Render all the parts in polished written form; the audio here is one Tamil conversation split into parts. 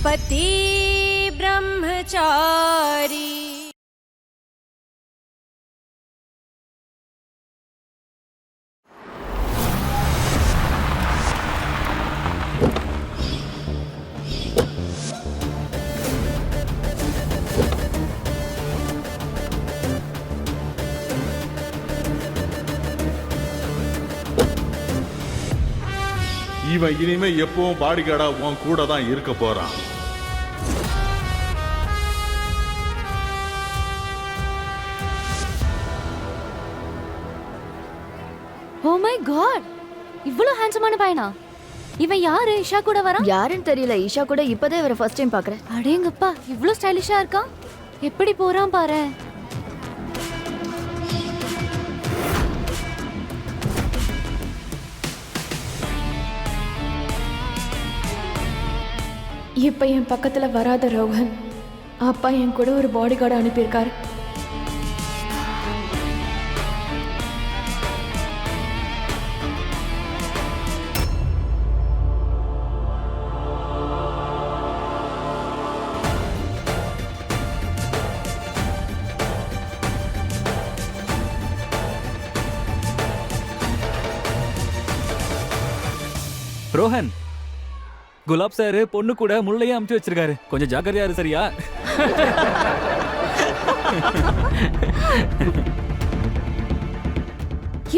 पति ब्रह्मचारी। இவன் இனிமே எப்பவும் பாடிகார்டா உன் கூட தான் இருக்க போறான். ஓ மை காட், இவ்வளவு ஹேண்ட்ஸமான பையனா? இவன் யாரு? இஷா கூட வரான்? யாருன்னு தெரியல. இஷா கூட இப்பதே இவரை ஃபர்ஸ்ட் டைம் பாக்குறேன். அடேங்கப்பா, இவ்வளவு ஸ்டைலிஷா இருக்கான். எப்படி போறான் பாரு. இப்ப என் பக்கத்துல வராத ரோஹன், அப்பா என் கூட ஒரு பாடி கார்டு அனுப்பியிருக்காரு. ரோஹன், குலாப் சார் பொண்ணு கூட முள்ளையே அமுச்சு வச்சிருக்காரு. கொஞ்சம் ஜாக்கிரதையா இரு, சரியா?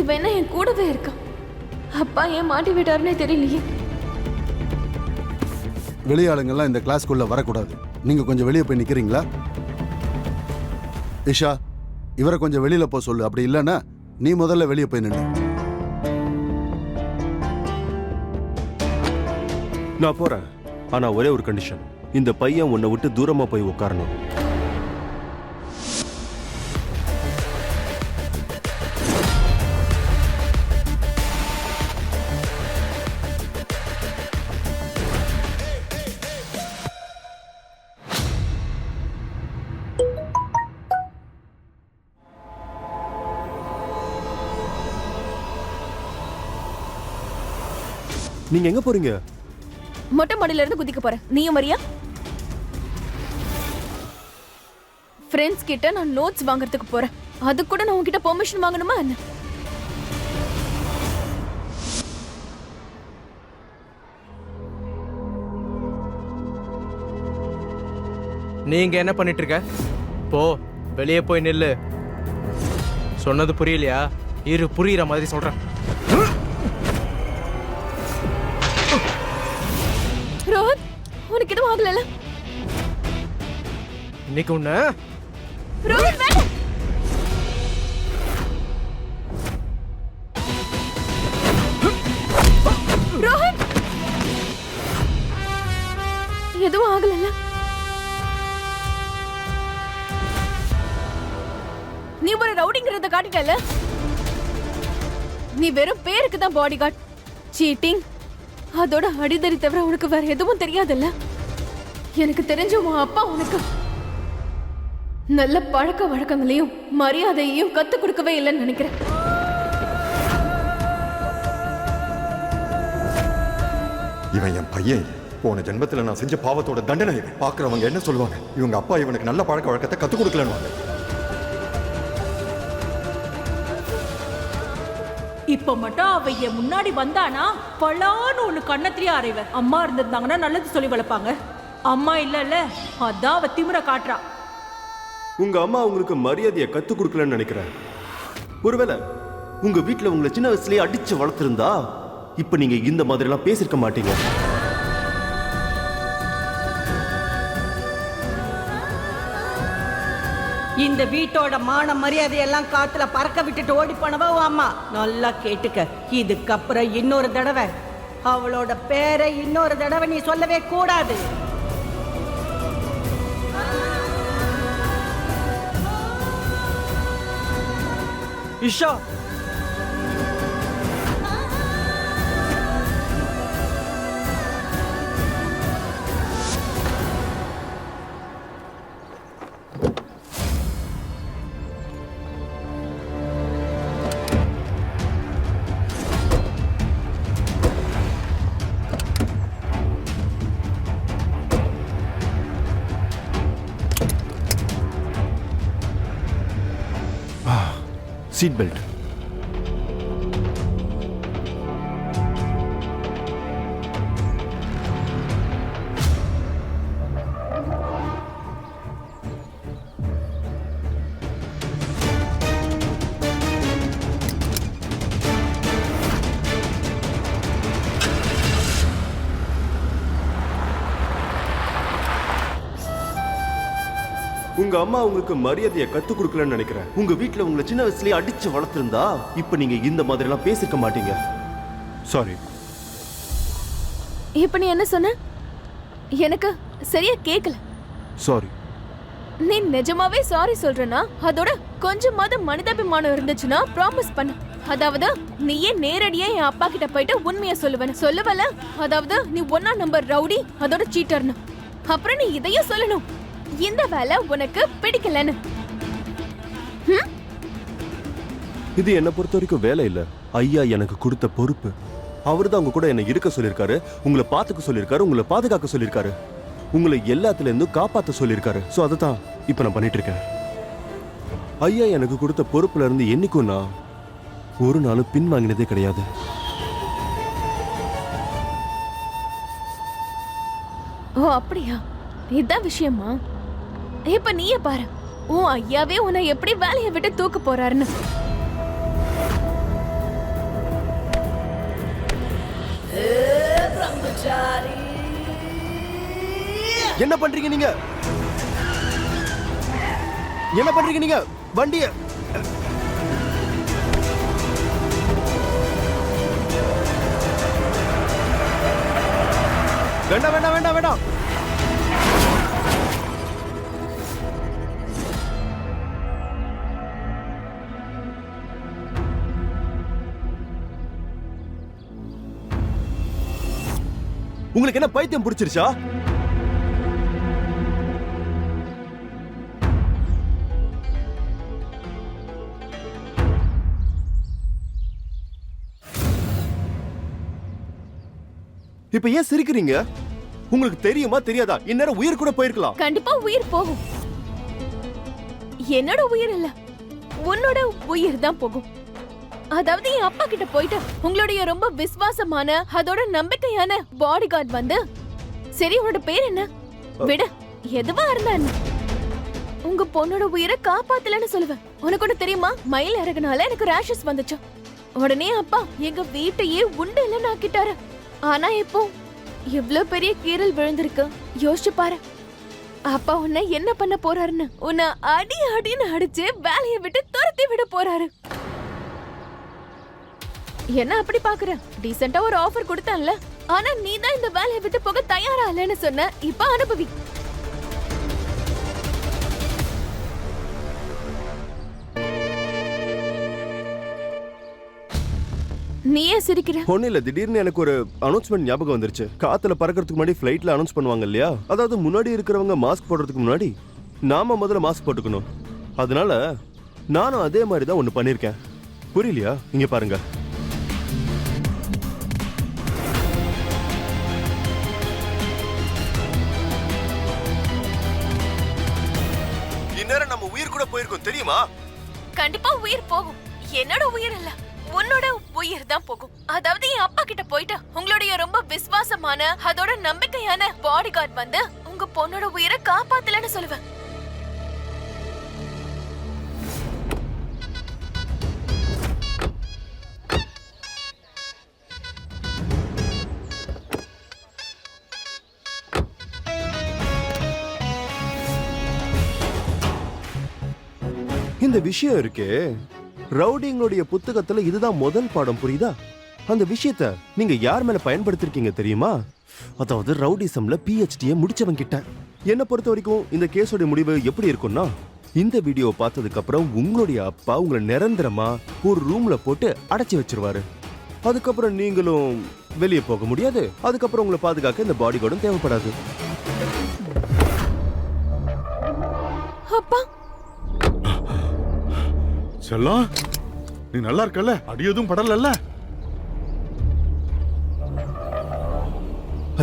இவன் என்ன என் கூடவே இருக்கான். அப்பா ஏன் மாட்டி விட்டாருன்னே தெரியலையே. வெளியாளுங்கெல்லாம் இந்த கிளாஸ்க்குள்ள வரக்கூடாது. நீங்க கொஞ்சம் வெளியே போய் நிக்கிறீங்களா? இஷா, இவரை கொஞ்சம் வெளியில போக சொல்லு. அப்படி இல்லைன்னா நீ முதல்ல வெளியே போய் நின்று. நான் போறேன். ஆனா ஒரே ஒரு கண்டிஷன், இந்த பையன் உன்னை விட்டு தூரமா போய் உட்காரணும். நீங்க எங்க போறீங்க? மொட்டை மாடியில இருந்து குதிக்க போறேன். நீயும் வரியா? ஃப்ரெண்ட்ஸ் கிட்ட நான் நோட்ஸ் வாங்குறதுக்கு போறேன். அது கூட நான் உன்கிட்ட பெர்மிஷன் வாங்கணுமா என்ன? நீங்க என்ன பண்ணிட்டு இருக்க? போ, வெளியே போய் நில்லு. சொன்னது புரியலையா? இரு, புரியுற மாதிரி சொல்றேன். ரோஹன், உனக்கு எதுவும் ஆகல? இன்னைக்கு உன்ன ரோஹன் வேண்டாம். ரோஹன், எதுவும் ஆகல? நீ ஒரு ரவுடிங்கிறத காட்டிட்டல. நீ வெறும் பேருக்கு தான் பாடி கார்டு. சீட்டிங், அதோட அடிதறி தவிர உனக்கு வேற எதுவும் தெரியாதுல்ல. எனக்கு தெரிஞ்ச உன் அப்பா உனக்கு நல்ல பழக்க வழக்கங்களையும் மரியாதையையும் கத்து கொடுக்கவே இல்லைன்னு நினைக்கிறேன். இவன் என் பையன். போன ஜென்மத்தில் நான் செஞ்ச பாவத்தோட தண்டனை இவன். பார்க்குறவங்க என்ன சொல்லுவாங்க? இவங்க அப்பா இவனுக்கு நல்ல பழக்க வழக்கத்தை கற்றுக் கொடுக்கலன்னு. இப்ப மட்டும் அவ என் முன்னாடி வந்தானா பலான்னு ஒண்ணு கண்ணத்திலேயே அறைவ. அம்மா இருந்திருந்தாங்கன்னா நல்லது சொல்லி வளர்ப்பாங்க. அம்மா இல்ல, அதான் அவ திமிர காட்டுறா. உங்க அம்மா உங்களுக்கு மரியாதையை கத்து கொடுக்கலன்னு நினைக்கிறேன். ஒருவேளை உங்க வீட்டுல உங்களை சின்ன வயசுலயே அடிச்சு வளர்த்திருந்தா இப்ப நீங்க இந்த மாதிரி எல்லாம் பேசிருக்க மாட்டீங்க. இந்த வீட்டோட மான மரியாதையெல்லாம் காத்துல பறக்க விட்டுட்டு ஓடி போனவா அம்மா. நல்லா கேட்டுக்க, இதுக்கப்புறம் இன்னொரு தடவை அவளோட பேரை இன்னொரு தடவை நீ சொல்லவே கூடாது. Isha, seat belt. உங்க அம்மா உங்களுக்கு மரியாதையை கத்து கொடுக்கலன்னு நினைக்கிறேன். உங்க வீட்ல உங்களை சின்ன வயசுலயே அடிச்சு வளர்த்திருந்தா இப்ப நீங்க இந்த மாதிரி எல்லாம் பேசிருக்க மாட்டீங்க. சாரி. இப்ப நீ என்ன சொன்ன? எனக்கு சரியா கேக்கல. சாரி. நீ நிஜமாவே சாரி சொல்றனா? அதோட கொஞ்சமாவது மனிதாபிமானம் இருந்துச்சுன்னா ப்ராமிஸ் பண்ணு. அதாவது நீயே நேரடியா என் அப்பா கிட்ட போயிட்டு உண்மையை சொல்லுவல. அதாவது நீ 1 நம்பர் ரவுடி, அதோட சீட்டர்னு. அப்புறம் நீ இதையும் சொல்லணும், இந்த வேலை உனக்கு பிடிக்கலன்னு. இது என்ன பொறுத்த வரைக்கும் வேலை இல்ல, ஐயா எனக்கு கொடுத்த பொறுப்பு. அவர்தான் உங்க கூட என்ன இருக்க சொல்லிருக்காரு, உங்களை பாத்துக்க சொல்லிருக்காரு, உங்களை பாதுகாக்க சொல்லிருக்காரு, உங்களை எல்லாத்துல இருந்தும் காப்பாத்த சொல்லிருக்காரு. சோ அதுதான் இப்ப நான் பண்ணிட்டு இருக்கேன். ஐயா எனக்கு கொடுத்த பொறுப்புல இருந்து என்னைக்கும் நான் ஒரு நாளும் பின் வாங்கினதே கிடையாது. ஓ அப்படியா? இதுதான் விஷயமா? இப்ப நீயே பாரு, உன் ஐயாவே உன்னை எப்படி வேலையை விட்டு தூக்க போறாருன்னு. என்ன பண்றீங்க நீங்க? என்ன பண்றீங்க நீங்க? வண்டிய வேண்டாம் வேண்டாம் வேண்டாம் வேண்டாம். உங்களுக்கு என்ன பைத்தியம் பிடிச்சிருச்சா? இப்ப ஏன் சிரிக்கிறீங்க? உங்களுக்கு தெரியுமா தெரியாதா? இந்நேரம் உயிர் கூட போயிருக்கலாம். கண்டிப்பா உயிர் போகும். என்னோட உயிர் இல்ல, உன்னோட உயிர் தான் போகும். அதாவது என் அப்பா கிட்ட போயிட்டு உங்களுடைய ரொம்ப விசுவாசமான அதோட நம்பிக்கையான பாடி கார்டு வந்து, சரி உன்னோட பேர் என்ன? விட எதுவா இருந்தா என்ன, உங்க பொண்ணோட உயிரை காப்பாத்தலன்னு சொல்லுவேன். உனக்கு ஒண்ணு தெரியுமா? மயில் இறகுனால எனக்கு ரேஷஸ் வந்துச்சு. உடனே அப்பா எங்க வீட்டையே உண்டு இல்லைன்னு ஆக்கிட்டாரு. ஆனா இப்போ இவ்ளோ பெரிய கீறல் விழுந்திருக்கு. யோசிச்சு பாரு, அப்பா உன்னை என்ன பண்ண போறாருன்னு. உன்னை அடி அடின்னு அடிச்சு வேலையை விட்டு துரத்தி விட போறாரு. என்ன அப்படி பாக்குற? டீசெண்டா ஒரு ஆஃபர் கொடுத்தான்ல, ஆனா நீ தான் இந்த வேலையை விட்டு போக தயாரா இல்லைன்னு சொன்ன. இப்ப அனுபவி. நீயே சிரிக்கிற? ஒண்ணு இல்ல, திடீர்னு எனக்கு ஒரு அனௌன்ஸ்மெண்ட் ஞாபகம் வந்துருச்சு. காத்துல பறக்கிறதுக்கு முன்னாடி ஃபிளைட்ல அனௌன்ஸ் பண்ணுவாங்க இல்லையா? அதாவது முன்னாடி இருக்கிறவங்க மாஸ்க் போடுறதுக்கு முன்னாடி நாம முதல்ல மாஸ்க் போட்டுக்கணும். அதனால நானும் அதே மாதிரி தான் ஒண்ணு பண்ணிருக்கேன். புரியலையா? இங்க பாருங்க. இந்நேரம் நம்ம உயிர் கூட போயிருக்கோம் தெரியுமா? கண்டிப்பா உயிர் போகும். என்னோட உயிர் இல்ல, உன்னோட உயிர் தான் போகும். அதாவது என் அப்பா கிட்ட போயிட்டு உங்களுடைய ரொம்ப விசுவாசமான அதோட நம்பிக்கையான பாடி கார்டு வந்து உங்க பொண்ணோட உயிரை காப்பாத்தலன்னு சொல்லுவேன். இந்த விஷயம் இருக்கே, ரவுடிங்களுடைய புத்தகத்துல இதுதான் முதல் பாடம். புரியுதா? அந்த விஷயத்த நீங்க யார் மேல பயன்படுத்திருக்கீங்க தெரியுமா? அதாவது ரவுடிசம்ல PhD முடிச்சவங்க கிட்ட. என்ன பொறுத்த வரைக்கும் இந்த கேஸோட முடிவு எப்படி இருக்கும்னா, இந்த வீடியோ பார்த்ததுக்கு அப்புறம் உங்களுடைய அப்பா உங்களை நிரந்தரமா ஒரு ரூம்ல போட்டு அடைச்சி வச்சிருவாரு. அதுக்கப்புறம் நீங்களும் வெளியே போக முடியாது. அதுக்கப்புறம் உங்களை பாதுகாக்க இந்த பாடி கார்டும் தேவைப்படாது. அப்பா செல்லம், நீ நல்லா இருக்கல? அடி எதுவும் படலல்ல?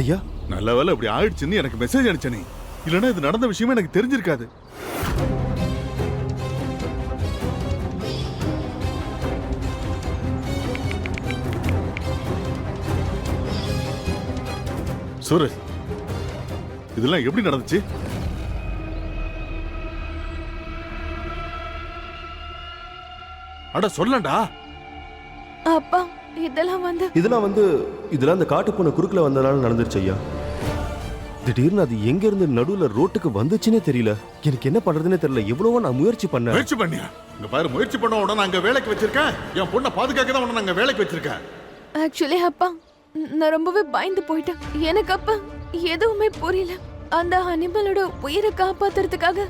ஐயா நல்ல வேலை இப்படி ஆயிடுச்சுன்னு எனக்கு மெசேஜ் அனுப்பிச்ச நீ. இல்லைன்னா இது நடந்த விஷயமே எனக்கு தெரிஞ்சிருக்காது. சூரஜ், இதெல்லாம் எப்படி நடந்துச்சு? அட சொல்லண்டா. அப்பா இதெல்லாம் இதெல்லாம் அந்த காட்டு பூனை குறுக்குல வந்தனால நடந்துருச்சு ஐயா. திடீர்னு அது எங்க இருந்து நடுவுல ரோட்டுக்கு வந்துச்சுன்னே தெரியல. எனக்கு என்ன பண்றதுன்னே தெரியல. எவ்வளவோ நான் முயற்சி பண்ணியா? இங்க பாரு, முயற்சி பண்ண உடனே அங்க வேலைக்கு வச்சிருக்கேன். என் பொண்ணை பாதுகாக்க தான் உடனே அங்க வேலைக்கு வச்சிருக்கேன். ஆக்சுவலி அப்பா நான் ரொம்பவே பயந்து போயிட்டேன். எனக்கு அப்பா எதுவுமே புரியல. அந்த அனிமலோட உயிரை காப்பாத்துறதுக்காக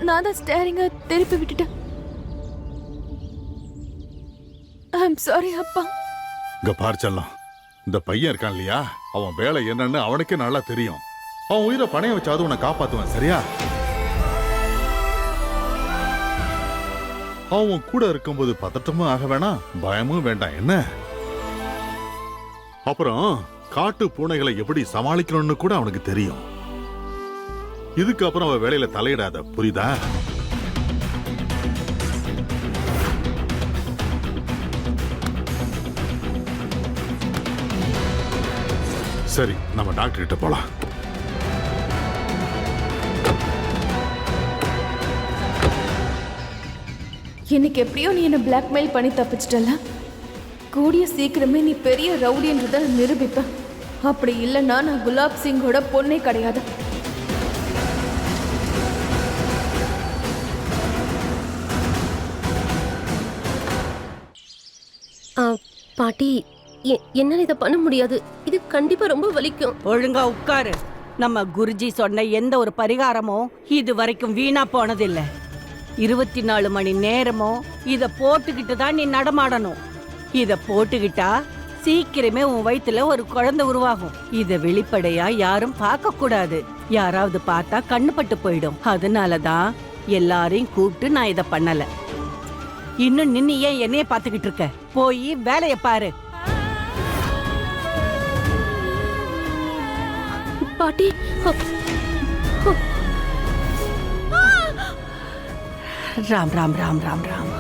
நான் தான் ஸ்டேரிங்க திருப்பி விட்டுட்டேன். ஐம் சாரி அப்பா. இங்க பாரு செல்லம், இந்த பையன் இருக்கான் இல்லையா, அவன் வேலை என்னன்னு அவனுக்கே நல்லா தெரியும். அவன் உயிரை பணைய வச்சாவது உன்னை காப்பாத்துவான், சரியா? அவன் கூட இருக்கும்போது பதட்டமும் ஆக வேணாம், பயமும் வேண்டாம், என்ன? அப்புறம் காட்டு பூனைகளை எப்படி சமாளிக்கணும்னு கூட அவனுக்கு தெரியும். இதுக்கப்புறம் அவன் வேலையில தலையிடாத, புரியுதா? சரி, நம்ம டாக்டர் கிட்ட போலாம். இன்னைக்கு எப்படியோ நீ என்ன பிளாக்மெயில் பண்ணி தப்பிச்சிட்டல. கூடிய சீக்கிரமே நீ பெரிய ரவுடின்றத நிரூபிப்ப. அப்படி இல்லைன்னா நான் குலாப் சிங்கோட பொண்ணே கிடையாது. பாட்டி, என்னால இதை பண்ண முடியாது. இது கண்டிப்பா ரொம்ப வலிக்கும். ஒழுங்கா உட்காரு. நம்ம குருஜி சொன்ன எந்த ஒரு பரிகாரமும் இது வரைக்கும் வீணா போனதில்ல. 24 மணி நேரமும் இத போட்டுக்கிட்டு தான் நீ நடமாடணும். இத போட்டுக்கிட்டா சீக்கிரமே உன் வயித்துல ஒரு குழந்தை உருவாகும். இத வெளிப்படையா யாரும் பார்க்க கூடாது. யாராவது பார்த்தா கண்ணுப்பட்டு போயிடும். அதனாலதான் எல்லாரையும் கூப்பிட்டு நான் இத பண்ணல. இன்னும் நின்னு ஏன் என்னைய பாத்துக்கிட்டு இருக்க? போய் வேலைய பாரு. பாட்டி, ராம் ராம் ராம் ராம் ராம்.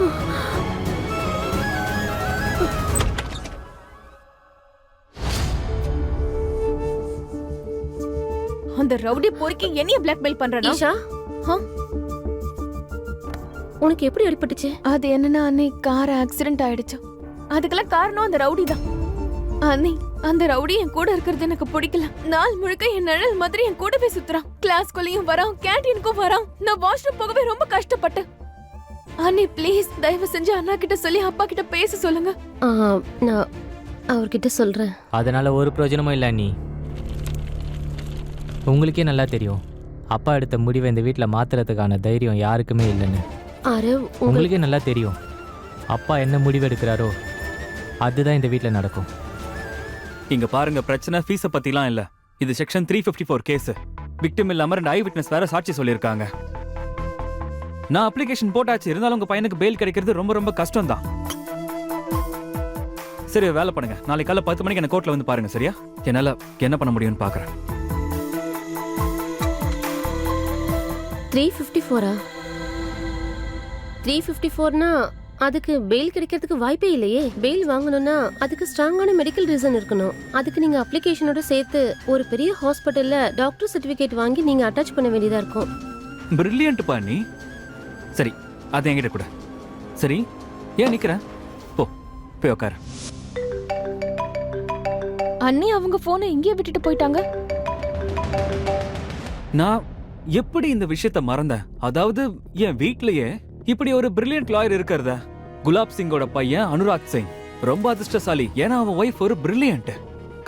அந்த ரவுடி பொறுக்கி என்னைய பிளாக்மெயில் பண்றனா? ஈஷா, உனக்கு எப்படி அடிபட்டுச்சு? அது என்னன்னா அன்னை கார் ஆக்சிடென்ட் ஆயிடுச்சு. அதுக்கெல்லாம் காரணம் அந்த ரவுடி தான். அன்னை அந்த ரவுடி என் கூட இருக்கிறது எனக்கு பிடிக்கல. நாள் முழுக்க என் நிழல் மாதிரி என் கூடவே சுத்துறான். கிளாஸ்குள்ளேயும் வரான், கேண்டீனுக்கும் வரான். நான் வாஷ்ரூம் போகவே ரொம்ப கஷ்டப்பட்டேன். அண்ணி ப்ளீஸ் தயவு செஞ்சு அண்ணா கிட்ட சொல்லி அப்பா கிட்ட பேச சொல்லுங்க. நான் அவர்கிட்ட சொல்றேன். அதனால ஒரு பிரயோஜனமும் இல்லை அண்ணி. உங்களுக்கே நல்லா தெரியும் அப்பா எடுத்த முடிவை இந்த வீட்டில் மாத்துறதுக்கான தைரியம் யாருக்குமே இல்லைன்னு. உங்களுக்கே நல்லா தெரியும் அப்பா என்ன முடிவு எடுக்கிறாரோ அதுதான் இந்த வீட்டில் நடக்கும். இங்க பாருங்க, பிரச்சனை ஃபீஸை பத்திலாம் இல்ல. இது செக்ஷன் 354 கேஸ். விக்டிம் இல்லாம 2 ஐ விட்னஸ் வேற சாட்சி சொல்லியிருக்காங்க. நான் அப்ளிகேஷன் போட்டாச்சு, இருந்தாலும் உங்க பையனுக்கு பெயில் கிடைக்கிறது ரொம்ப ரொம்ப கஷ்டம் தான். சரி, வேலை பண்ணுங்க. நாளைக்கு காலை 10 மணிக்கு என்ன கோர்ட்ல வந்து பாருங்க, சரியா? என்னால என்ன பண்ண முடியும்னு பாக்குறேன். 354 354னா அதுக்கு பெயில் கிடைக்கிறதுக்கு வாய்ப்பே இல்லையே. பெயில் வாங்கணும்னா அதுக்கு ஸ்ட்ராங்கான மெடிக்கல் ரீசன் இருக்கணும். அதுக்கு நீங்க அப்ளிகேஷனோட சேர்த்து ஒரு பெரிய ஹாஸ்பிட்டல்ல டாக்டர் சர்டிபிகேட் வாங்கி நீங்க அட்டாச் பண்ண வேண்டியதா இருக்கும். பிரில்லியன்ட் பண்ணி. சரி, அது என்கிட்ட கூட. சரி, ஏன் நிக்கிறேன்? போய் உட்காரு. அண்ணி அவங்க போனை இங்கேயே விட்டுட்டு போயிட்டாங்க. நான் எப்படி இந்த விஷயத்த மறந்தேன்? அதாவது என் வீட்லயே இப்படி ஒரு பிரில்லியன்ட் லாயர் இருக்கிறத. குலாப் சிங்கோட பையன் அனுராக் சிங் ரொம்ப அதிர்ஷ்டசாலி. ஏன்னா அவன் ஒய்ஃப் ஒரு பிரில்லியன்ட்.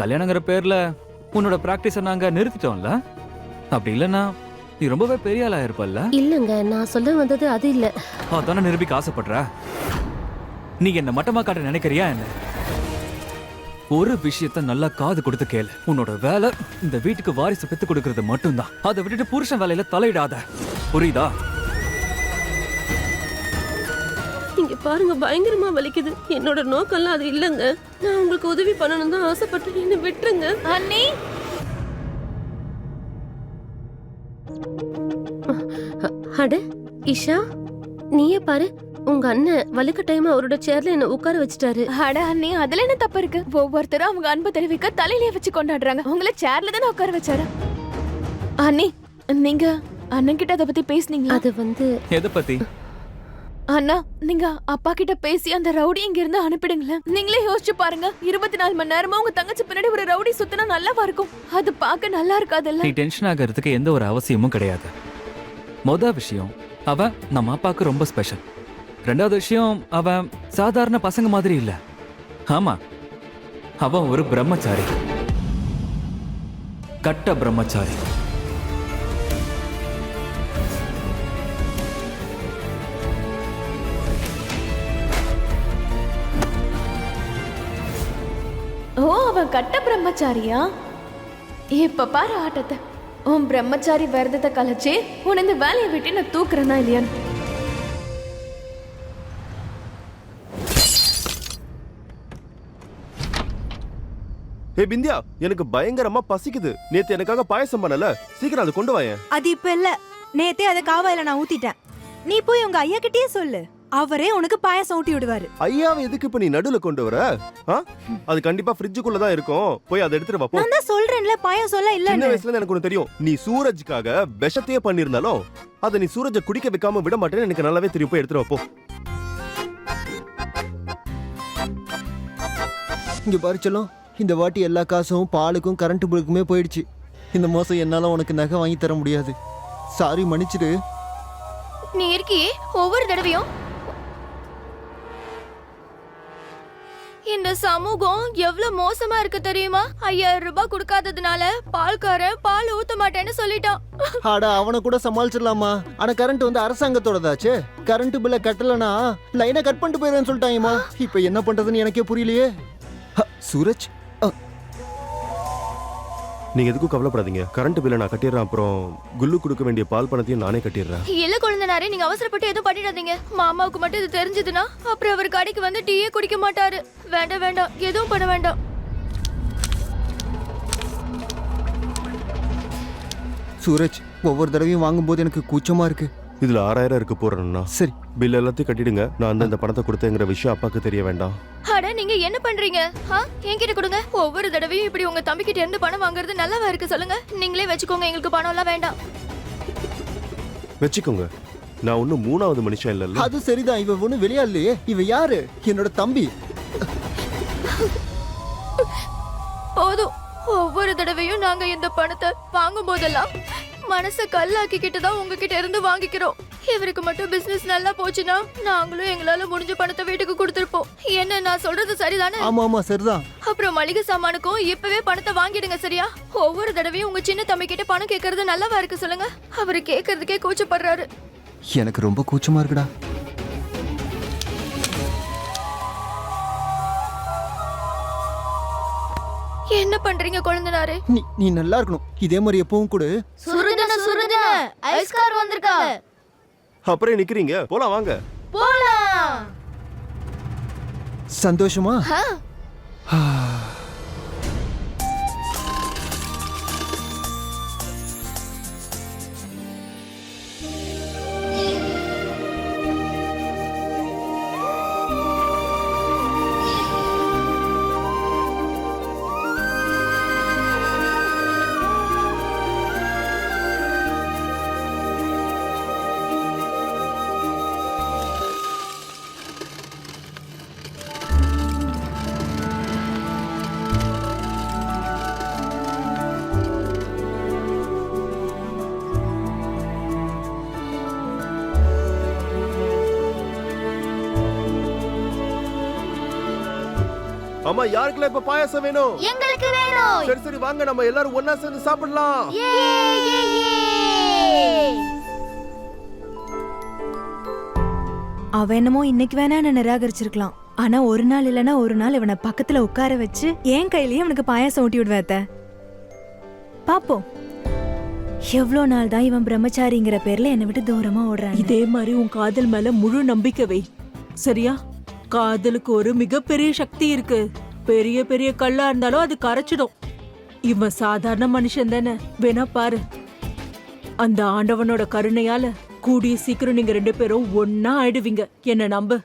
கல்யாணங்கிற பேர்ல உன்னோட பிராக்டிஸ நாங்க நிறுத்திட்டோம்ல. அப்படி இல்லைன்னா நீ ரொம்பவே பெரிய ஆளா இருப்பல்ல. இல்லங்க, நான் சொல்ல வந்தது அது இல்ல. அதான நிரூபிக்க ஆசைப்படுற. நீ என்ன மட்டமா காட்ட நினைக்கிறியா என்ன? ஒரு விஷயத்த நல்லா காது கொடுத்து கேளு. உன்னோட வேலை இந்த வீட்டுக்கு வாரிசு பெத்து கொடுக்கறது மட்டும்தான். அதை விட்டுட்டு புருஷன் வேலையில தலையிடாத, புரியுதா? இங்க பாருங்க, பயங்கரமா வலிக்குது. என்னோட நோக்கம்லாம் அது இல்லங்க. நான் உங்களுக்கு உதவி பண்ணணும் தான் ஆசைப்பட்டேன். என்ன விட்டுருங்க. அண்ணி, அட இஷா, நீயே பாரு, உங்க அண்ணன் வலுக்கட்டாயமா அவரோட சேர்ல என்ன உட்கார வச்சுட்டாரு. அட அண்ணி, அதுல என்ன தப்பு இருக்கு? ஒவ்வொருத்தரும் அவங்க அன்பு தெரிவிக்க தலையிலே வச்சு கொண்டாடுறாங்க. உங்களை சேர்ல தானே உட்கார வச்சாரு. அண்ணி, நீங்க அண்ணன் கிட்ட அதை பத்தி பேசுனீங்களா? அது வந்து எதை பத்தி? அண்ணா, நீங்க அப்பா கிட்ட பேசி அந்த ரவுடி இங்க இருந்து அனுப்பிடுங்களேன். நீங்களே யோசிச்சு பாருங்க, 24 மணி நேரமா உங்க தங்கச்சி பின்னாடி ஒரு ரவுடி சுத்தினா நல்லாவா இருக்கும்? அது பார்க்க நல்லா இருக்காதுல்ல? நீ டென்ஷன் ஆகிறதுக்கு எந்த ஒரு அவசியமும் கிடையாது. மொதல் விஷயம், அவன் நம்ம அப்பாவுக்கு ரொம்ப ஸ்பெஷல். ரெண்டாவது விஷயம், அவன் சாதாரண பசங்க மாதிரி இல்ல. ஆமா, அவன் ஒரு பிரம்மச்சாரி, கட்ட பிரம்மச்சாரி. ஓ, அவன் கட்ட பிரம்மச்சாரியா? இப்ப பாரு ஆட்டத்தை. உன் பிரம்மச்சாரி விரதத்தை கலைச்சு உன் இந்த வேலையை விட்டு நான் தூக்குறேனா இல்லையான்னு. ஏ பிந்தியா, எனக்கு பயங்கரமா பசிக்குது. நேத்து எனக்காக பாயசம் பண்ணல, சீக்கிரம் அதை கொண்டு வாயேன். அது இப்ப இல்ல, நேத்தே அதை காவாயில நான் ஊத்திட்டேன். நீ போய் உங்க ஐயா கிட்டயே சொல்லு, அவரே உனக்கு பாயசம் ஊட்டி விடுவாரு. ஐயாவை எதுக்கு இப்ப நீ நடுவுல கொண்டு வர? அது கண்டிப்பா ஃப்ரிட்ஜுக்குள்ள தான் இருக்கும். போய் அதை எடுத்துட்டு வா போ. நான் தான் சொல்றேன்ல, பாயசம் எல்லாம் இல்ல. சின்ன வயசுல எனக்கு ஒண்ணு தெரியும், நீ சூரஜ்க்காக விஷத்தையே பண்ணிருந்தாலும் அதை நீ சூரஜை குடிக்க வைக்காம விட மாட்டேன்னு எனக்கு நல்லாவே தெரியும். போய் எடுத்துட்டு வா போ. இங்க பாரு செல்லம், இந்த வாட்டி எல்லா காசும் பாலுக்கும் கரண்ட் பில்லுக்குமே போயிடுச்சு. இந்த மாசம் என்னால உனக்கு நகை வாங்கி தர முடியாது. சாரி, மன்னிச்சிடு. நீ இருக்கியே ஒவ்வொரு தடவையும் இந்த சமூகம் எவ்வளவு மோசமா இருக்கு தெரியுமா? 5000 ரூபாய் கொடுக்காததுனால பால்காரன் பால் ஊத்த மாட்டேன்னு சொல்லிட்டான். ஆடா, அவனை கூட சமாளிச்சிடலாமா? ஆனா கரண்ட் வந்து அரசாங்கத்தோடதாச்சு. கரண்ட் பில்ல கட்டலனா லைனை கட் பண்ணிட்டு போயிருவேன்னு சொல்லிட்டாங்கம்மா. இப்ப என்ன பண்றதுன்னு எனக்கே புரியலையே. சூரஜ், நீங்க எதுக்கும் கவலைப்படாதீங்க. கரண்ட் பில்லை நான் கட்டிடுறேன். அப்புறம் குல்லு கொடுக்க வேண்டிய பால் பணத்தையும் நானே கட்டிடுறேன். இல்ல குழந்தைனாரே, நீங்க அவசரப்பட்டு எதுவும் பண்ணிடாதீங்க. மாமாவுக்கு மட்டும் இது தெரிஞ்சதுன்னா அப்புறம் அவர் கடைக்கு வந்து டீயே குடிக்க மாட்டாரு. வேண்டாம் வேண்டாம், எதுவும் பண்ண வேண்டாம். சூரஜ், ஒவ்வொரு தடவையும் வாங்கும்போது எனக்கு கூச்சமா இருக்கு. இதுல 6000 இருக்கு போறேன்னா. சரி, பில் எல்லாத்தையும் கட்டிடுங்க. நான் அந்த பணத்தை கொடுத்தேங்கிற விஷயம் அப்பாக்கு தெரிய வேண்டாம். அட, நீங்க என்ன பண்றீங்க? என்கிட்ட கொடுங்க. ஒவ்வொரு தடவையும் இப்படி உங்க தம்பி கிட்ட இருந்து பணம் வாங்குறது நல்லாவா இருக்கு சொல்லுங்க? நீங்களே வச்சுக்கோங்க, எங்களுக்கு பணம் எல்லாம் வேண்டாம். வச்சுக்கோங்க, நான் ஒன்னும் 3வது மனுஷன் இல்ல. அது சரிதான். இவ ஒண்ணு வெளியா இல்லையே. இவ யாரு? என்னோட தம்பி. போதும். ஒவ்வொரு தடவையும் நாங்க இந்த பணத்தை வாங்கும் போதெல்லாம் மனசை கல்லாக்கிக்கிட்டு தான் உங்ககிட்ட இருந்து வாங்கிக்கிறோம். இவருக்கு மட்டும் பிசினஸ் நல்லா போச்சுன்னா நாங்களும் எங்களால முடிஞ்ச பணத்தை வீட்டுக்கு கொடுத்துருப்போம். என்ன, நான் சொல்றது சரிதானே? ஆமா ஆமா, சரிதான். அப்புறம் மளிகை சாமானுக்கும் இப்பவே பணத்தை வாங்கிடுங்க, சரியா? ஒவ்வொரு தடவையும் உங்க சின்ன தம்பி கிட்ட பணம் கேட்கறது நல்லாவா இருக்கு சொல்லுங்க? அவரு கேட்கறதுக்கே கூச்சப்படுறாரு. எனக்கு ரொம்ப கூச்சமா இருக்குடா. என்ன பண்றீங்க குழந்தைனாரே? நீ நல்லா இருக்கணும். இதே மாதிரி எப்பவும் கூட. சுருதன ஐஸ்கார் வந்திருக்கா. அப்புறம் நிக்கிறீங்க, போலாம் வாங்க. போலாம். சந்தோஷமா? அம்மா, யாருக்குள்ள இப்ப பாயாசம் வேணும்? எங்களுக்கு வேணும். சரி சரி, வாங்க நம்ம எல்லாரும் ஒண்ணா சேர்ந்து சாப்பிடலாம். அவ என்னமோ இன்னைக்கு வேணா என்ன நிராகரிச்சிருக்கலாம். ஆனா ஒரு நாள் இல்லனா ஒரு நாள் இவனை பக்கத்துல உட்கார வச்சு என் கையிலயே அவனுக்கு பாயாசம் ஊட்டி விடுவேத்த. பாப்போம் எவ்வளோ நாள் தான் இவன் பிரம்மச்சாரிங்கிற பேர்ல என்னை விட்டு தூரமா ஓடுறான். இதே மாதிரி உன் காதல் மேல முழு நம்பிக்கை வை, சரியா? காதலுக்கு ஒரு மிகப்பெரிய சக்தி இருக்கு. பெரிய பெரிய கல்லா இருந்தாலும் அது கரைச்சிடும். இவன் சாதாரண மனுஷன் தானே, வேணா பாரு. அந்த ஆண்டவனோட கருணையால கூடிய சீக்கிரம் நீங்க 2 பேரும் ஒன்னா ஆயிடுவீங்க, என்ன நம்பு.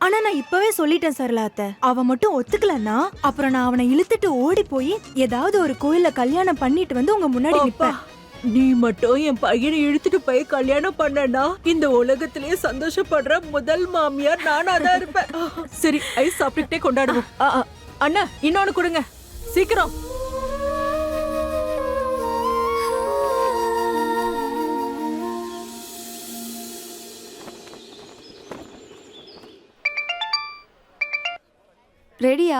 ஆனா நான் இப்பவே சொல்லிட்டேன் சரளா அத்தை. அவன் மட்டும் ஒத்துக்கலன்னா அப்புறம் நான் அவனை இழுத்துட்டு ஓடி போய் ஏதாவது ஒரு கோயில்ல கல்யாணம் பண்ணிட்டு வந்து உங்க முன்னாடி நிப்பேன். நீ மட்டும் என் பையனை இழுத்துட்டு போய் கல்யாணம் பண்ணனா இந்த உலகத்திலேயே சந்தோஷப்படுற முதல் மாமியார் நானா தான் இருப்பேன். சரி, ஐஸ் சாப்பிட்டுட்டே கொண்டாடுவோம். அண்ணா, இன்னொன்னு கொடுங்க சீக்கிரம். ரெடியா?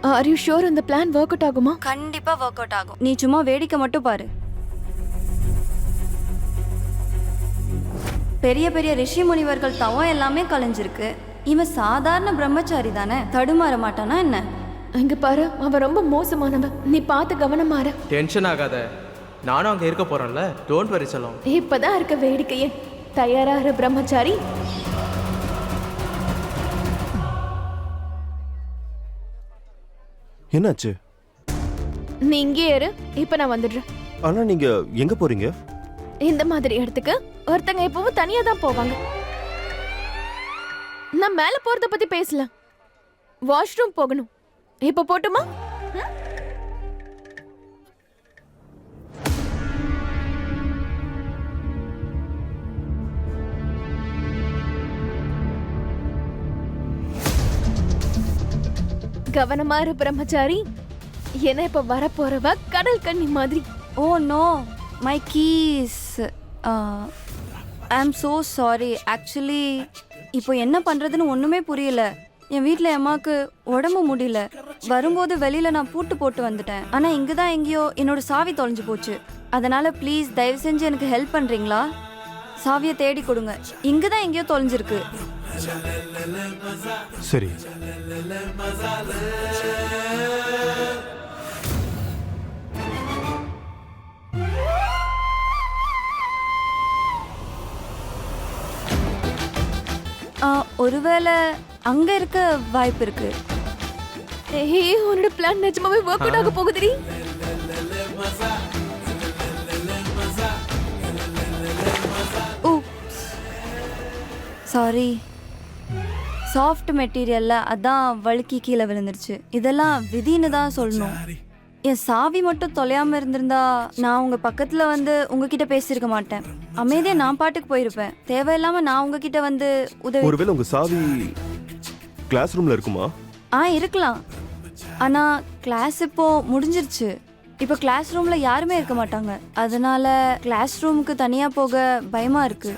ஆர் யூ ஷூர் அந்த பிளான் ஒர்க் அவுட் ஆகுமா? கண்டிப்பா ஒர்க் அவுட் ஆகும். நீ சும்மா வேடிக்கை மட்டும் பாரு. பெரிய பெரிய ரிஷி முனிவர்கள் தவம் எல்லாமே கலைஞ்சிருக்கு. இவன் சாதாரண பிரம்மச்சாரி தானே, தடுமாற மாட்டானா என்ன? இங்க பாரு, அவன் ரொம்ப மோசமானவன். நீ பார்த்து கவனமா இரு. டென்ஷன் ஆகாத, நானும் அங்கே இருக்க போறேன்ல. டோன்ட் வரி செல்லம். இப்பதான் இருக்க வேடிக்கையே. தயாரா இரு பிரம்மச்சாரி. என்னாச்சு? நீ இங்கே இரு, இப்ப நான் வந்துடுறேன். ஆனா நீங்க எங்க போறீங்க? இந்த மாதிரி இடத்துக்கு ஒருத்தங்க எப்பவும் தனியா தான் போவாங்க. நான் மேல போறத பத்தி பேசலாம். வாஷ்ரூம் போகணும். இப்ப போட்டுமா? கவனமா இரு பிரம்மச்சாரி. என்ன இப்ப வர போறவ கடல் கன்னி மாதிரி. Oh no, my keys. I am so sorry. Actually இப்போ என்ன பண்றதுன்னு ஒண்ணுமே புரியல. என் வீட்டில் என் அம்மாவுக்கு உடம்பு முடியல. வரும்போது வெளியில நான் பூட்டு போட்டு வந்துட்டேன். ஆனா இங்கதான் எங்கேயோ என்னோட சாவி தொலைஞ்சு போச்சு. அதனால ப்ளீஸ் தயவு செஞ்சு எனக்கு ஹெல்ப் பண்றீங்களா? சாவியை தேடி கொடுங்க. இங்கதான் எங்கேயோ தொலைஞ்சிருக்கு. சரி. ஒருவேளை அங்க இருக்க வாய்ப்பு இருக்கு. ஏய், உன்னோட பிளான் நிஜமாவே வொர்க் அவுட் ஆக போகுதுடி. சாரி, சாஃப்ட் மெட்டீரியல்ல அதான் வழுக்கி கீழே விழுந்துருச்சு. இதெல்லாம் விதின்னு தான் சொல்லணும். என் சாவி மட்டும் தொலையாம இருந்திருந்தா நான் உங்க பக்கத்துல வந்து உங்ககிட்ட பேசியிருக்க மாட்டேன். அமைதியா நான் பாட்டுக்கு போயிருப்பேன். தேவையில்லாம நான் உங்ககிட்ட வந்து உதவி. ஒருவேளை உங்க சாவி கிளாஸ் ரூம்ல இருக்குமா? இருக்கலாம். ஆனா கிளாஸ் இப்போ முடிஞ்சிருச்சு. இப்போ கிளாஸ் ரூம்ல யாருமே இருக்க மாட்டாங்க. அதனால கிளாஸ் ரூமுக்கு தனியா போக பயமா இருக்கு.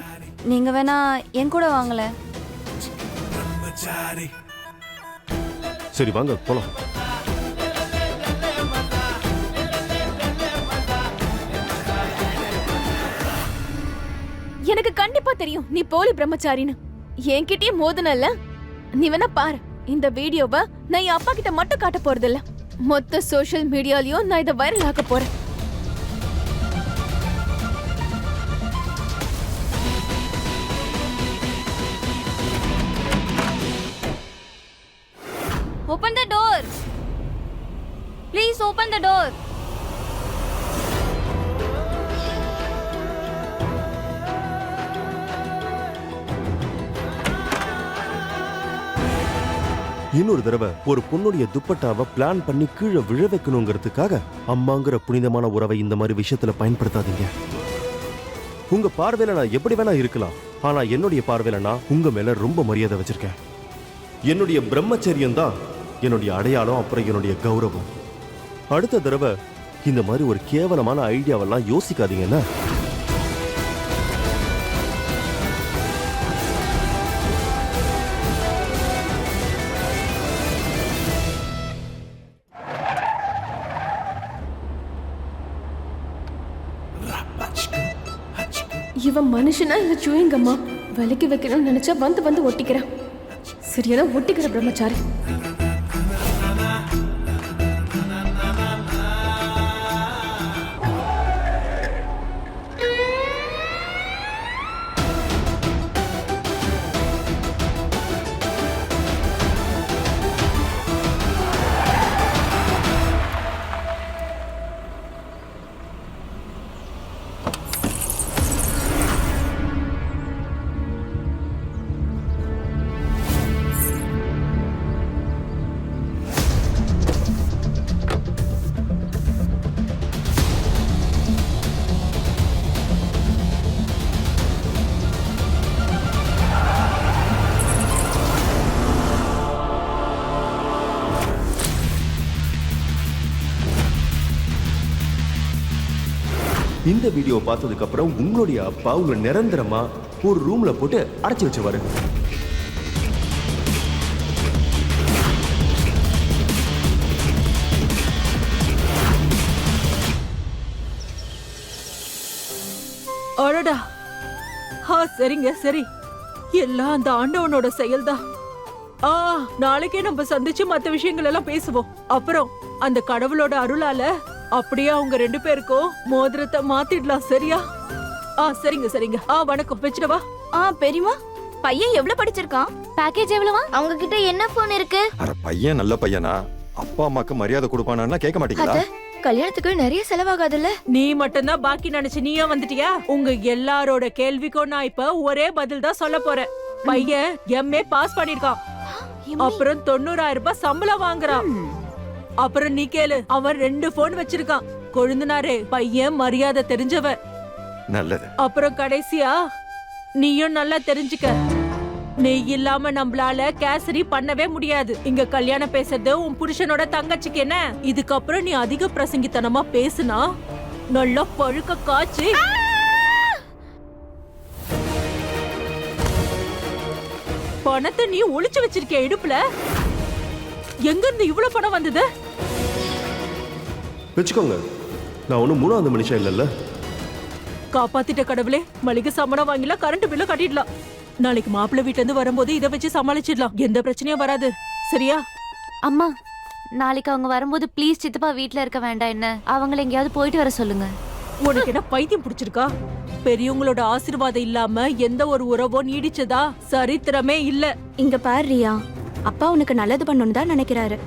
நீங்க வேணா என் கூட வாங்கல. சரி வாங்க போலாம். எனக்கு கண்டிப்பா தெரியும் நீ போலி பிரம்மச்சாரின்னு. என்கிட்டயே மோதனல்ல. நீ வேணா பாரு, இந்த வீடியோவை நான் என் அப்பா கிட்ட மட்டும் காட்ட போறது இல்ல, மொத்த சோஷியல் மீடியாலயும் நான் இதை வைரல் ஆக்க போறேன். Open the door. Please open the door. இன்னொரு தடவை ஒரு பொண்ணுடைய துப்பட்டாவை பிளான் பண்ணி கீழே விழ வைக்கணுங்கிறதுக்காக அம்மாங்கிற புனிதமான உறவை இந்த மாதிரி விஷயத்துல பயன்படுத்தாதீங்க. உங்க பார்வையில நான் எப்படி வேணா இருக்கலாம், ஆனா என்னுடைய பார்வையில நான் உங்க மேல ரொம்ப மரியாதை வச்சிருக்கேன். என்னுடைய பிரம்மச்சரியம் தான் என்னுடைய அடையாளம், அப்புறம் என்னுடைய கௌரவம். அடுத்த தடவை இந்த மாதிரி ஒரு கேவலமான ஐடியாவெல்லாம் யோசிக்காதீங்கன்னா. இவன் மனுஷனா இல்ல சூயிங்கம்மா? விலைக்கு வைக்கணும்னு நினைச்சா வந்து வந்து ஒட்டிக்கிறான். சரியான ஒட்டிக்கிற பிரம்மச்சாரி. இந்த வீடியோ பார்த்ததுக்கு அப்புறம் உங்களுடைய அப்பா உங்களை நிரந்தரமா ஒரு ரூம்ல போட்டு அடைச்சு வச்சுவாரு. அடடா, சரிங்க சரி, எல்லாம் அந்த ஆண்டவனோட செயல்தான். நாளைக்கே நம்ம சந்திச்சு மத்த விஷயங்கள் எல்லாம் பேசுவோம். அப்புறம் அந்த கடவுளோட அருளால அப்படியே அவங்க 2 பேருக்கும் மோதிரத்தை மாத்திடலாம். சரியா? சரிங்க சரிங்க. வணக்கம், வச்சிடவா. பெரியமா, பையன் எவ்வளவு படிச்சிருக்கான்? பேக்கேஜ் எவ்வளவா? அவங்க கிட்ட என்ன போன் இருக்கு? அட பையன் நல்ல பையனா? அப்பா அம்மாக்கு மரியாதை கொடுப்பானா கேட்க மாட்டீங்களா? கல்யாணத்துக்கு நிறைய செலவாகாதுல்ல? நீ மட்டும்தான் பாக்கி நினைச்சு நீயே வந்துட்டியா? உங்க எல்லாரோட கேள்விக்கும் நான் இப்ப ஒரே பதில் தான் சொல்ல போறேன். பையன் MA பாஸ் பண்ணிருக்கான். அப்புறம் 90,000 ரூபாய் சம்பளம் வாங்குறான். அப்புறம் நீ கேளு, அவன் 2 போன் வச்சிருக்கான். கொழுந்தனாரே, பையன் மரியாதை தெரிஞ்சவன். நல்லது. அப்புறம் கடைசியா நீயும் நல்லா தெரிஞ்சுக்க, நீ இல்லாம நம்மளால கேசரி பண்ணவே முடியாது. இங்க கல்யாணம் பேசுறது உன் புருஷனோட தங்கச்சிக்கு என்ன? இதுக்கப்புறம் நீ அதிக பிரசங்கித்தனமா பேசுனா நல்லா பழுக்க காய்ச்சி பணத்தை நீ ஒளிச்சு வச்சிருக்கிய இடுப்புல. எங்க இருந்து இவ்வளவு பணம் வந்தது? வச்சுக்கோங்க, நான் ஒன்னும் 3வது மனுஷன் இல்லல்ல. காப்பாத்திட்ட கடவுளே, மளிகை சாமான் வாங்கிலாம், கரண்ட் பில்ல கட்டிடலாம். நாளைக்கு மாப்பிள்ளை வீட்டுல இருந்து வரும்போது இதை வச்சு சமாளிச்சிடலாம். எந்த பிரச்சனையும் வராது. சரியா? அம்மா, நாளைக்கு அவங்க வரும்போது ப்ளீஸ் சித்தப்பா வீட்ல இருக்க வேண்டாம். என்ன அவங்கள எங்கேயாவது போயிட்டு வர சொல்லுங்க. உனக்கு என்ன பைத்தியம் பிடிச்சிருக்கா? பெரியவங்களோட ஆசீர்வாதம் இல்லாம எந்த ஒரு உறவோ நீடிச்சதா சரித்திரமே இல்ல. இங்க பாரு ரியா, அப்பா உனக்கு நல்லது பண்ணணும்னு தான் நினைக்கிறாரு.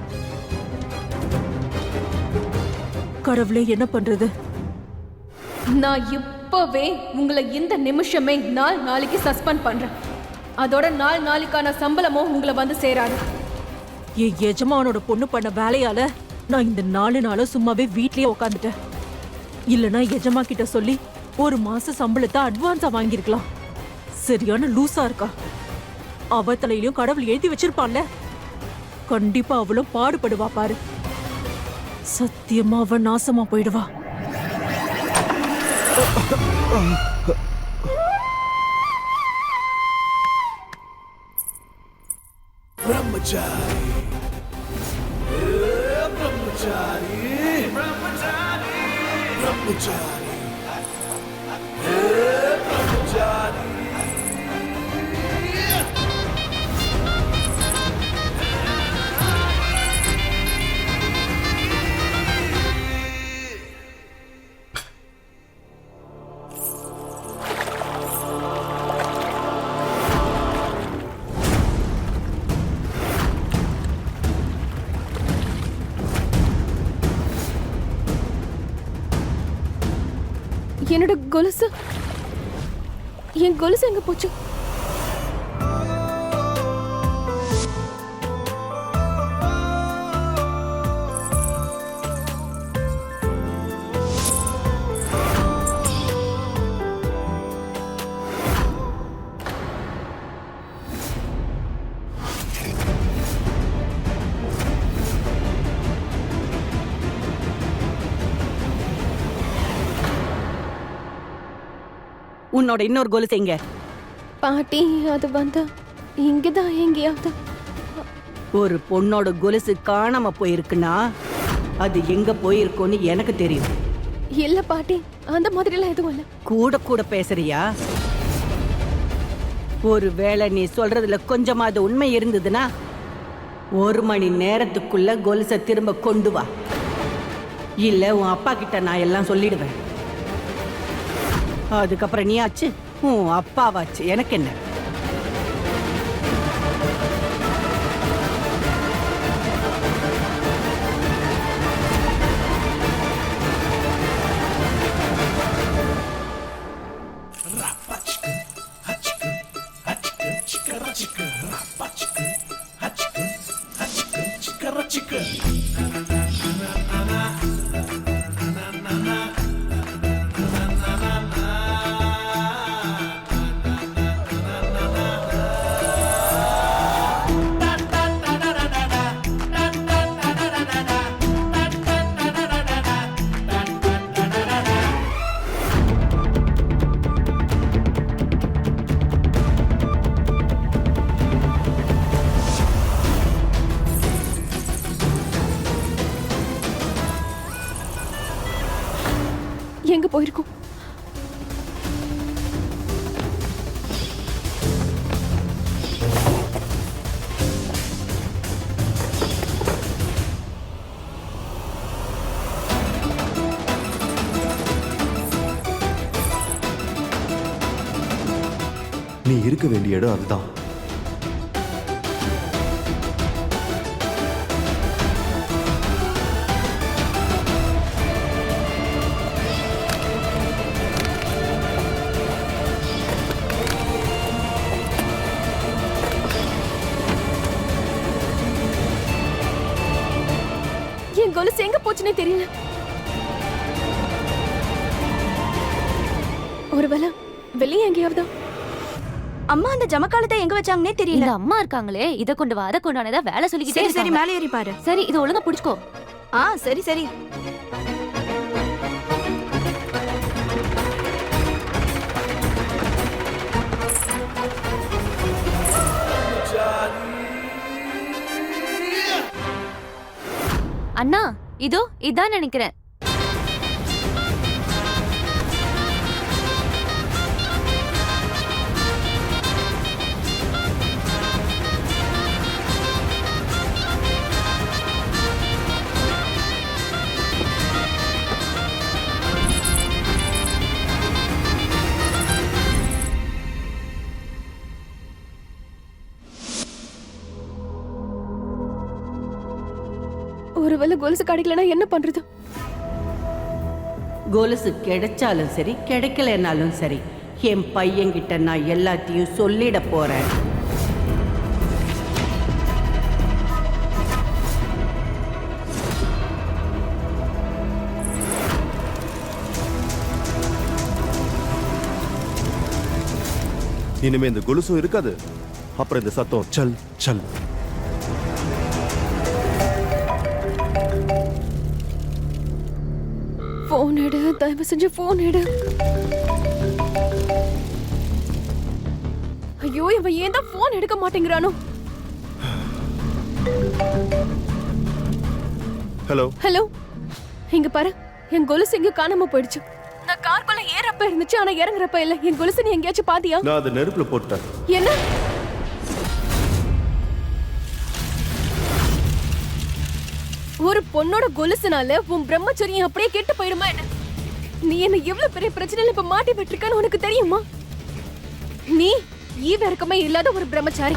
கடவுளே, என்ன பண்றது? நான் இப்பவே உங்களை இந்த நிமிஷமே நாளைக்கு சஸ்பெண்ட் பண்றேன். அதோட நாளைக்கான சம்பளமும் உங்களை வந்து சேராது. என் எஜமானோட பொண்ணு பண்ண வேலையால நான் இந்த 4 நாளும் சும்மாவே வீட்லயே உட்காந்துட்டேன். இல்லனா எஜமா கிட்ட சொல்லி 1 மாச சம்பளத்தை அட்வான்ஸா வாங்கிருக்கலாம். சரியான லூசா இருக்கா. அவ தலையிலும் கடவுள் எழுதி வச்சிருப்பான்ல. கண்டிப்பா அவளும் பாடுபடுவா பாரு. சத்தியமா அவ நாசமா போயிடுவா. என்னோட கொலுசு, என் கொலுசு எங்க போச்சு? உன்னோட இன்னொரு கொலுசு எங்க? பாட்டி, அது வந்து இங்கதான் எங்கேயாவது. ஒரு பொண்ணோட கொலுசு காணாம போயிருக்குன்னா அது எங்க போயிருக்கோன்னு எனக்கு தெரியும். இல்ல பாட்டி, அந்த மாதிரி எல்லாம் எதுவும் இல்ல. கூட கூட பேசுறியா? ஒருவேளை நீ சொல்றதுல கொஞ்சமாவது உண்மை இருந்ததுன்னா 1 மணி நேரத்துக்குள்ள கொலுசை திரும்ப கொண்டு வா. இல்ல உன் அப்பா கிட்ட நான் எல்லாம் சொல்லிடுவேன். அதுக்கப்புறம் நீ ஆச்சு, உன் அப்பாவாச்சு, எனக்கு என்ன? நீ இருக்க வேண்டிய இடம் அதுதான். என் கொலுசு எங்க போச்சுன்னே தெரியல. ஒருவேளை வெளியே எங்கேயாவது. அம்மா அந்த ஜமக்காலத்தை எங்க வச்சாங்கன்னே தெரியல. இந்த அம்மா இருக்காங்களே, இத கொண்டு வா அத கொண்டு வானதா வேலை சொல்லிக்கிட்டே சரி சரி இருக்காங்க. மேலே ஏறி பாரு. சரி இது ஒழுங்கா புடிச்சுக்கோ. சரி சரி. அண்ணா இதோ இதான் நினைக்கிறேன். ஒருவேளை கொலுசு கிடைக்கலனா என்ன பண்றது? கொலுசு கிடைச்சாலும் சரி கிடைக்கலனாலும் சரி என் பையன்கிட்ட நான் எல்லாத்தையும் சொல்லிட போறேன். இனிமே இந்த கொலுசும் இருக்காது. அப்புறம் இந்த சத்தம் சல் சல். போன் எடு, தயவு செஞ்சு போன் எடு. ஐயோ இவன் ஏன் தான் போன் எடுக்க மாட்டேங்கிறானோ? ஹலோ ஹலோ, இங்க பாரு, என் கொலுசு எங்க காணாம போயிடுச்சு. நான் கார்க்குள்ள ஏறப்ப இருந்துச்சு, ஆனா இறங்குறப்ப இல்ல. என் கொலுசு நீ எங்கேயாச்சும் பாத்தியா? நான் அதை நெருப்புல போட்டேன். என்ன? ஒரு பொண்ணோட கொலுசுனால உன் பிரம்மச்சரியம் அப்படியே கெட்டு போயிடுமா என்ன? நீ என்ன எவ்வளவு பெரிய பிரச்சனையில இப்ப மாட்டி விட்டுருக்கன்னு உனக்கு தெரியுமா? நீ ஈவிரக்கமே இல்லாத ஒரு பிரம்மச்சாரி.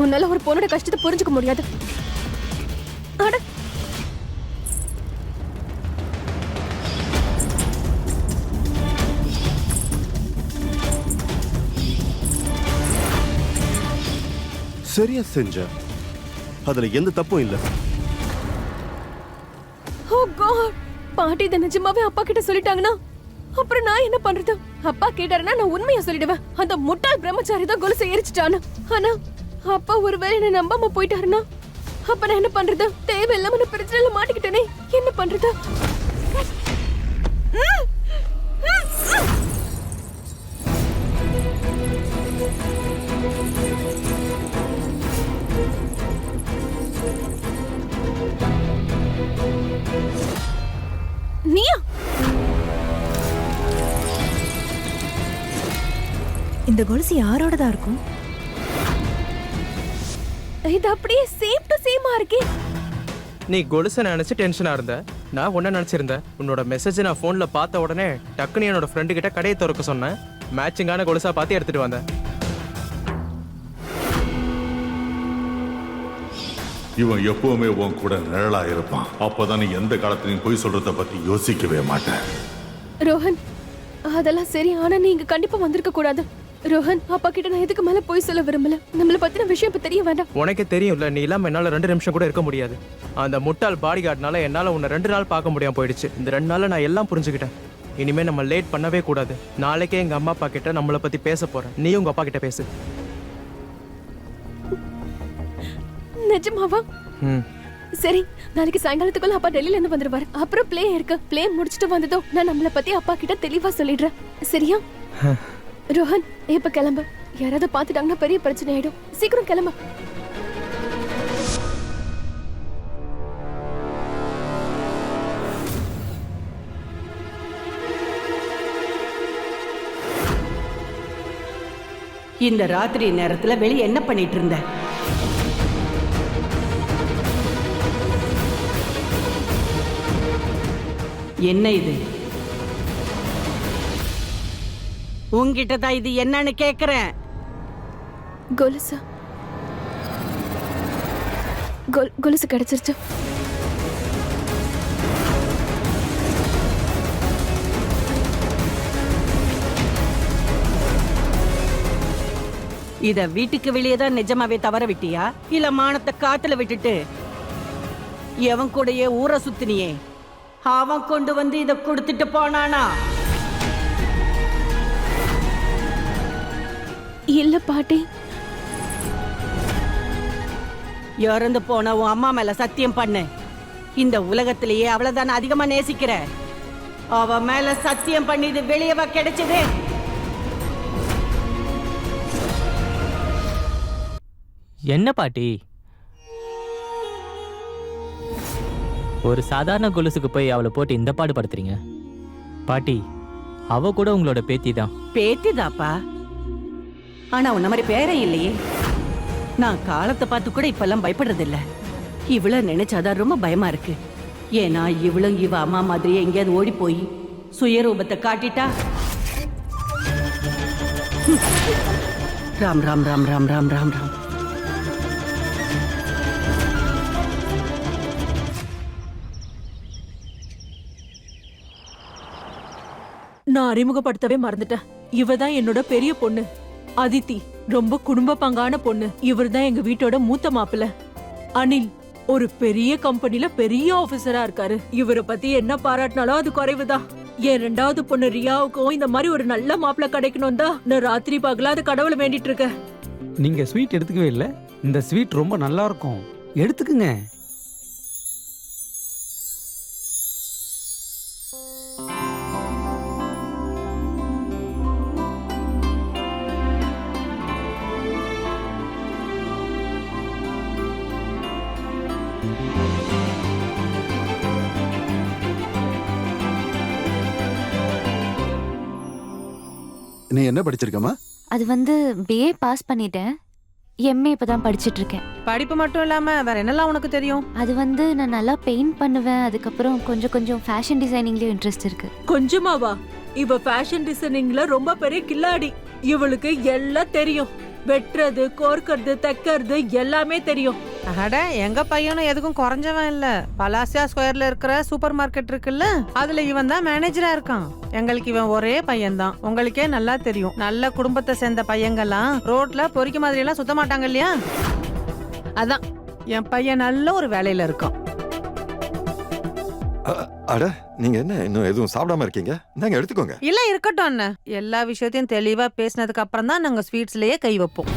உன்னால ஒரு பொண்ணோட கஷ்டத்தை புரிஞ்சுக்க முடியாது. அட சரியா செஞ்ச. அதுல எந்த தப்பும் இல்ல. ஓ காட், பாட்டி இதை நிஜமாவே அப்பா கிட்ட சொல்லிட்டாங்கன்னா அப்புறம் நான் என்ன பண்றது? அப்பா கேட்டாருன்னா நான் உண்மையா சொல்லிடுவேன். அந்த முட்டாள் பிரம்மச்சாரி தான் கொலுசை எரிச்சிட்டான்னு. ஆனா அப்பா ஒருவேளை என்ன நம்பாம போயிட்டாருன்னா அப்ப நான் என்ன பண்றது? தேவையில்லாம நான் பிரச்சனையில மாட்டிக்கிட்டேனே, என்ன பண்றது? நீயா? இந்த கொலுசு யாரோடதா இருக்கும்? இது அப்படியே சேம் டு சேமா இருக்கே. நீ கொலுசை நினைச்சு டென்ஷனா இருந்த, நான் ஒன்ன நினைச்சிருந்தேன். உன்னோட மெசேஜ் நான் போன்ல பார்த்த உடனே டக்குன்னு என்னோட ஃப்ரெண்டு கிட்ட கடையை திறக்க சொன்னேன். மேட்சிங்கான கொலுசா பார்த்து எடுத்துட்டு வந்தேன். இவன் எப்பவுமே உன் கூட நிழலா இருப்பான். அப்பதான் நீ எந்த காலத்திலையும் பொய் சொல்றத பத்தி யோசிக்கவே மாட்டேன். ரோஹன், அதெல்லாம் சரி, ஆனா நீ இங்க கண்டிப்பா வந்திருக்க கூடாது. ரோஹன், அப்பா கிட்ட நான் எதுக்கு மேல போய் சொல்ல விரும்பல. நம்மள பத்தின விஷயம் இப்ப தெரிய வேண்டாம். உனக்கே தெரியும்ல, நீ இல்லாம என்னால 2 நிமிஷம் கூட இருக்க முடியாது. அந்த முட்டாள் பாடி கார்டுனால என்னால உன்னை 2 நாள் பார்க்க முடியாம போயிடுச்சு. இந்த 2 நாள்ல நான் எல்லாம் புரிஞ்சுக்கிட்டேன். இனிமே நம்ம லேட் பண்ணவே கூடாது. நாளைக்கே எங்க அம்மா அப்பா கிட்ட நம்மளை பத்தி பேச போறேன். நீ உங்க அப்பா கிட்ட பேசு. நிஜமாவா? சரி, நாளைக்கு சாயங்காலத்துக்குள்ள அப்பா டெல்லியில இருந்து வந்துருவாரு. அப்புறம் பிளே இருக்கு. பிளே முடிச்சிட்டு வந்ததும் நான் நம்மள பத்தி அப்பா கிட்ட தெளிவா சொல்லிடுறேன். சரியா? ரோஹன், இப்ப கிளம்பு. யாராவது பாத்துட்டாங்கன்னா பெரிய பிரச்சனை ஆயிடும். சீக்கிரம் கிளம்பு. இந்த ராத்திரி நேரத்துல வெளியே என்ன பண்ணிட்டு இருந்த? என்ன இது? உன்கிட்ட தான் இது என்னன்னு கேக்குறேன். கொலுசு கொலுசு கிடைச்சிருச்சு. இத வீட்டுக்கு வெளியே தான் நிஜமாவே தவற விட்டியா, இல்ல மானத்தை காத்துல விட்டுட்டு எவன் கூடயே ஊரை சுத்தினியே அவன் கொண்டு வந்து இத கொடுத்துட்டு போனானா? இல்ல பாட்டி. இறந்து போன உன் அம்மா மேல சத்தியம் பண்ணு. இந்த உலகத்திலேயே அவளதான அதிகமா நேசிக்கிற. அவ மேல சத்தியம் பண்ணி இது வெளியவா கிடைச்சது? என்ன பாட்டி, ஒரு சாதாரண கொலுசுக்கு போய் அவளை போட்டு இந்த பாடு படுத்துறீங்க? பாட்டி, அவ கூட உங்களோட பேத்தி தான். பேத்திதாப்பா, ஆனா உன்ன மாதிரி பேரே இல்லையே. நான் காலத்தை பார்த்து கூட இப்பெல்லாம் பயப்படுறது இல்ல. இவள நினைச்சாதான் ரொம்ப பயமா இருக்கு. ஏன்னா இவளும் இவ அம்மா மாதிரியே எங்கேயாவது ஓடி போய் சுயரூபத்தை காட்டிட்டா. ராம் ராம் ராம் ராம் ராம் ராம் ராம். நான் அறிமுகப்படுத்தவே மறந்துட்டேன். இவ தான் என்னோட பெரிய பொண்ணு அதித்தி. ரொம்ப குடும்ப பங்கான பொண்ணு. இவர் தான் எங்க வீட்டோட மூத்த மாப்பிள்ள அனில். ஒரு பெரிய கம்பெனில பெரிய ஆபீசரா இருக்காரு. இவரை பத்தி என்ன பாராட்டினாலும் அது குறைவுதான். என் 2வது பொண்ணு ரியாவுக்கும் இந்த மாதிரி ஒரு நல்ல மாப்பிள்ள கிடைக்கணும் தான் நான் ராத்திரி பகலா அது கடவுளை வேண்டிட்டு இருக்கேன். நீங்க ஸ்வீட் எடுத்துக்கவே இல்ல? இந்த ஸ்வீட் ரொம்ப நல்லா இருக்கும், எடுத்துக்குங்க. நீ என்ன படிச்சிருக்கமா? அது பிஏ பாஸ் பண்ணிட்டேன். எம்ஏ இப்பதான் படிச்சிட்டு இருக்கேன். படிப்பு மட்டும் இல்லாம வேற என்னெல்லாம் உனக்கு தெரியும்? அது நான் நல்லா பெயிண்ட் பண்ணுவேன். அதுக்கப்புறம் கொஞ்சம் ஃபேஷன் டிசைனிங்லயும் இன்ட்ரெஸ்ட் இருக்கு. கொஞ்சமாவா? இவ ஃபேஷன் டிசைனிங்ல ரொம்ப பெரிய கில்லாடி. இவளுக்கு எல்லாம் தெரியும். வெட்டுறது, கோர்க்கறது, தைக்கிறது எல்லாமே தெரியும். அட, எங்க பையனும் எதுக்கும் குறைஞ்சவன் இல்ல. பலாசியா ஸ்கொயர்ல இருக்கிற சூப்பர் மார்க்கெட் இருக்குல்ல, அதுல இவன் தான் மேனேஜரா இருக்கான். எங்களுக்கு இவன் ஒரே பையன் தான். உங்களுக்கே நல்லா தெரியும். நல்ல குடும்பத்தை சேர்ந்த பையங்கெல்லாம் ரோட்ல பொறிக்க மாதிரி எல்லாம் சுத்த மாட்டாங்க இல்லையா? அதான் என் பையன் நல்ல ஒரு வேலையில இருக்கான். அட, நீங்க என்ன இன்னும் எதுவும் சாப்பிடாம இருக்கீங்க? இந்தாங்க எடுத்துக்கோங்க. இல்ல, இருக்கட்டும் அண்ணன். எல்லா விஷயத்தையும் தெளிவா பேசினதுக்கு அப்புறம் தான் நாங்க ஸ்வீட்ஸ்லயே கை வைப்போம்.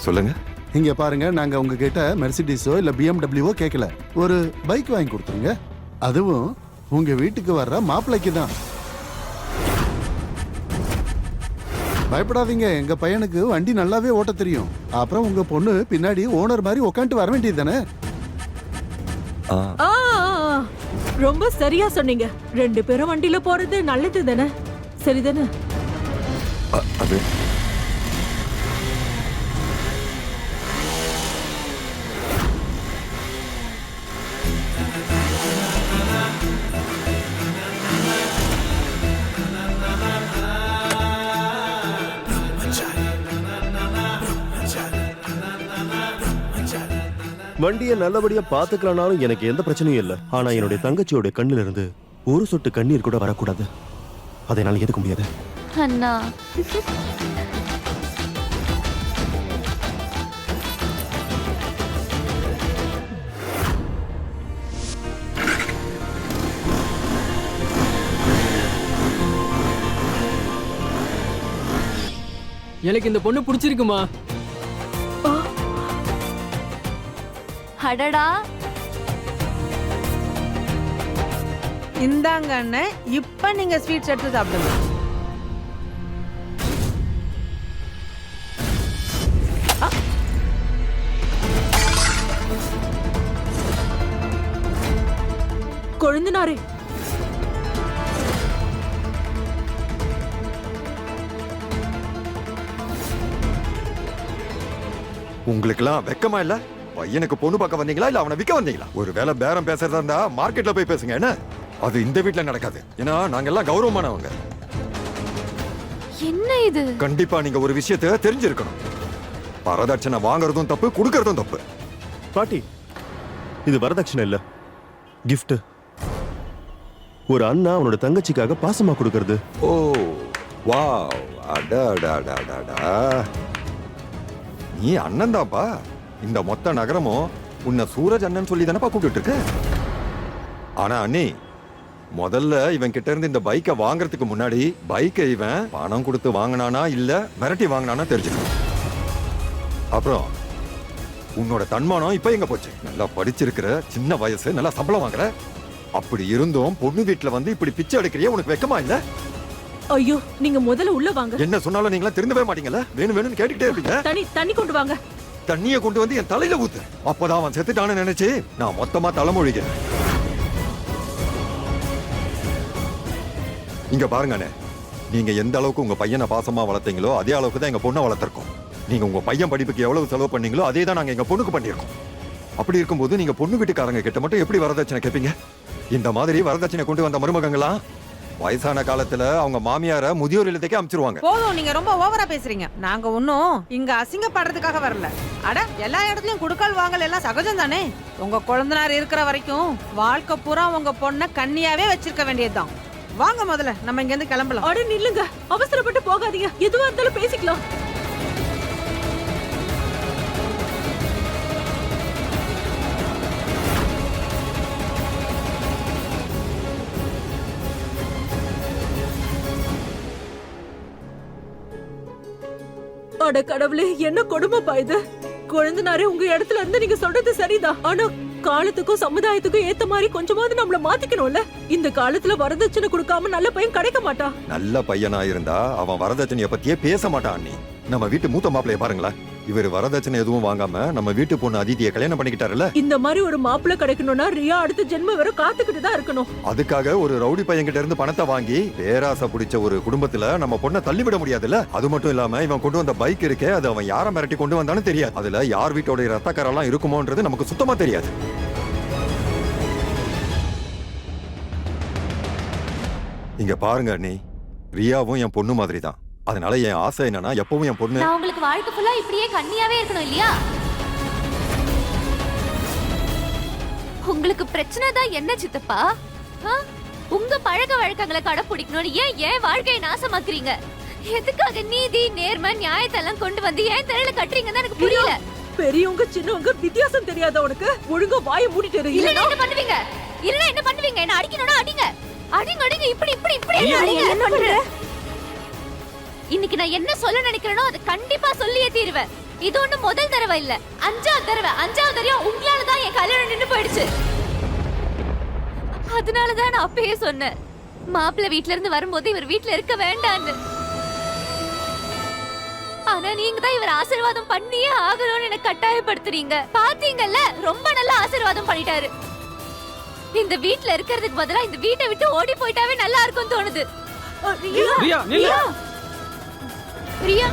சொல்லுங்க. இங்க பாருங்க, நாங்க உங்ககிட்ட மெர்சிடிஸோ இல்ல பிஎம்டபிள்யூவோ கேட்கல. ஒரு பைக் வாங்கி கொடுத்துருங்க. அதுவும் உங்க வீட்டுக்கு வர்ற மாப்பிள்ளைக்கு தான். பயப்படாதீங்க, எங்க பையனுக்கு வண்டி நல்லாவே ஓட்ட தெரியும். அப்புறம் உங்க பொண்ணு பின்னாடி ஓனர் மாதிரி உட்காந்து வர வேண்டியது தானே? ரொம்ப சரியா சொன்னீங்க. 2 பேரும் வண்டியில போறது நல்லது தானே? சரிதானே? அது வண்டியை நல்லபடியா பாத்துக்கலனாலும் எனக்கு எந்த பிரச்சனையும் இல்லை. ஆனா என்னுடைய தங்கச்சியோட கண்ணுல இருந்து ஒரு சொட்டு கண்ணீர் கூட வரக்கூடாது. அதை என்னால எதுக்க முடியாது. அண்ணா, எனக்கு இந்த பொண்ணு பிடிச்சிருக்குமா? அடடா, இந்தாங்க அண்ணன், இப்ப நீங்க ஸ்வீட்ஸ் எடுத்து சாப்பிடுங்க. கொழுந்தனாரே, உங்களுக்கெல்லாம் வெக்கமா இல்ல? பையனுக்கு பொண்ணு பார்க்க வந்தீங்களா இல்ல அவனை விற்க வந்தீங்களா? ஒரு வேலை பேரம் பேசுறதா இருந்தா மார்க்கெட்ல போய் பேசுங்க. என்ன அது இந்த வீட்ல நடக்காது. ஏன்னா நாங்க எல்லாம் கௌரவமானவங்க. என்ன இது? கண்டிப்பா நீங்க ஒரு விஷயத்தை தெரிஞ்சிருக்கணும். வரதட்சணை வாங்குறதும் தப்பு, கொடுக்கறதும் தப்பு. பாட்டி, இது வரதட்சணை இல்ல, gift. ஒரு அண்ணா அவனோட தங்கச்சிக்காக பாசமா கொடுக்கறது. ஓ வாவ், அடடடடடா. நீ அண்ணன் தான்ப்பா. இந்த மொத்த நகரமும் உன்னை சூரஜ் அண்ணன் சொல்லி தானப்பா கூப்பிட்டு இருக்கு. ஆனா அண்ணி, முதல்ல இவன் கிட்ட இருந்து இந்த பைக்கை வாங்குறதுக்கு முன்னாடி பைக்கை இவன் பணம் கொடுத்து வாங்கினானா இல்ல மிரட்டி வாங்கினானா தெரிஞ்சுக்கணும். அப்புறம் உன்னோட தன்மானம் இப்ப எங்க போச்சு? நல்லா படிச்சிருக்கிற, சின்ன வயசு, நல்லா சம்பளம் வாங்குற. அப்படி இருந்தும் பொண்ணு வீட்டுல வந்து இப்படி பிச்சை எடுக்கிறியே, உனக்கு வெக்கமா இல்ல? ஐயோ, நீங்க முதல்ல உள்ள வாங்க. என்ன சொன்னாலும் நீங்களா திருந்தவே மாட்டீங்கல்ல? வேணும் வேணும்னு கேட்டுக்கிட்டே இருப்பீங்க. தண்ணி கொண்டு வாங்க. தண்ணிய கொண்டு வந்து என் தலையில ஊத்து. அப்பதான் அவன் செத்துட்டான்னு நினைச்சு நான் மொத்தமா தலைமொழிகிறேன். இங்க பாருங்க அண்ணே, நீங்க எந்த அளவுக்கு உங்க பையனை பாசமா வளர்த்தீங்களோ அதே அளவுக்கு தான் எங்க பொண்ணை வளர்த்திருக்கோம். நீங்க உங்க பையன் படிப்புக்கு எவ்வளவு செலவு பண்ணீங்களோ அதே தான் நாங்க எங்க பொண்ணுக்கு பண்ணியிருக்கோம். அப்படி இருக்கும்போது நீங்க பொண்ணு வீட்டுக்காரங்க கிட்ட மட்டும் எப்படி வரதட்சணை கேட்பீங்க? இந்த மாதிரி வரதட்சணை கொண்டு வந்த மருமகங்களா வயசான காலத்துல அவங்க மாமியார முதியோர் இல்லத்துக்கே அனுப்பிச்சிருவாங்க. போதும், நீங்க ரொம்ப ஓவரா பேசுறீங்க. நாங்க ஒன்னும் இங்க அசிங்கப்படுறதுக்காக வரல. அட, எல்லா இடத்துலயும் குடுக்கல் வாங்கல் எல்லாம் சகஜம் தானே. உங்க குழந்தைனார் இருக்கிற வரைக்கும் வாழ்க்கை பூரா உங்க பொண்ணை கன்னியாவே வச்சிருக்க வேண்டியதுதான். வாங்க, முதல்ல நம்ம இங்க இருந்து கிளம்பலாம். அட நில்லுங்க, அவசரப்பட்டு போகாதீங்க. எதுவா இருந்தாலும் பேசிக்கலாம். அட கடவுளே, என்ன கொடுமைப்பா இது. குழந்தைனாரே உங்க இடத்துல இருந்து நீங்க சொல்றது சரிதான். ஆனா காலத்துக்கும் சமுதாயத்துக்கும் ஏத்த மாதிரி கொஞ்சமாவது நம்மள மாத்திக்கணும்ல. இந்த காலத்துல வரதட்சணை கொடுக்காம நல்ல பையன் கிடைக்க மாட்டா. நல்ல பையனா இருந்தா அவன் வரதட்சணைய பத்தியே பேச மாட்டான் அண்ணி. நம்ம வீட்டு மூத்த மாப்பிளைய பாருங்களேன். இவர் வரதட்சணை எதுவும் வாங்காம நம்ம வீட்டு பொண்ணு அதிதியை கல்யாணம் பண்ணிக்கிட்டாருல்ல. இந்த மாதிரி ஒரு மாப்பிள்ளை கிடைக்கணும்னா ரியா அடுத்த ஜென்ம வரை காத்துக்கிட்டு தான் இருக்கணும். அதுக்காக ஒரு ரவுடி பையன் கிட்ட இருந்து பணத்தை வாங்கி பேராசை பிடிச்ச ஒரு குடும்பத்துல நம்ம பொண்ணை தள்ளிவிட முடியாதுல்ல. அது மட்டும் இல்லாம இவன் கொண்டு வந்த பைக் இருக்கே, அது அவன் யாரை மிரட்டி கொண்டு வந்தான்னு தெரியாது. அதுல யார் வீட்டோட ரத்தக்கரெல்லாம் இருக்குமோன்றது நமக்கு சுத்தமா தெரியாது. இங்க பாருங்க அண்ணி, ரியாவும் என் பொண்ணு மாதிரி தான். அதனால என் ஆசை என்னன்னா எப்பவும் என் பொண்ணு நான் உங்களுக்கு வாழ்க்கை ஃபுல்லா இப்படியே கன்னியாவே இருக்கணும் இல்லையா? உங்களுக்கு பிரச்சனை தான் என்ன சித்தப்பா? உங்க பழக்க வழக்கங்களை கடைப்பிடிக்கணும்னு ஏன் வாழ்க்கையை நாசமாக்குறீங்க? எதுக்காக நீதி நேர்மை நியாயத்தெல்லாம் கொண்டு வந்து ஏன் தலையில கட்டுறீங்கன்னு எனக்கு புரியல. பெரியவங்க சின்னவங்க வித்தியாசம் தெரியாத உனக்கு ஒழுங்கா வாயை மூடிட்டு இரு. இல்ல என்ன பண்ணுவீங்க? இல்ல என்ன பண்ணுவீங்க? என்ன அடிக்கணும்னா அடிங்க. அடிங்க அடிங்க, இப்படி இப்படி இப்படி அடிங்க. என்ன பண்ற? இன்னைக்கு நான் என்ன சொல்ல நினைக்கிறேனோ அது கண்டிப்பா சொல்லியே தீருவேன். இது ஒண்ணு முதல் தடவை இல்ல, அஞ்சாவது தடவையும் உங்களால தான் என் கல்யாணம் நின்னு போயிடுச்சு. அதனாலதான் நான் அப்பயே சொன்னேன், மாப்பிள்ளை வீட்ல இருந்து வரும்போது இவர் வீட்ல இருக்க வேண்டான்னு. ஆனா நீங்க தான் இவர் ஆசீர்வாதம் பண்ணியே ஆகணும்னு எனக்கு கட்டாயப்படுத்துறீங்க. பாத்தீங்கல்ல, ரொம்ப நல்லா ஆசீர்வாதம் பண்ணிட்டாரு. இந்த வீட்ல இருக்கிறதுக்கு பதிலா இந்த வீட்டை விட்டு ஓடி போயிட்டாவே நல்லா இருக்கும்னு தோணுது. ரியா,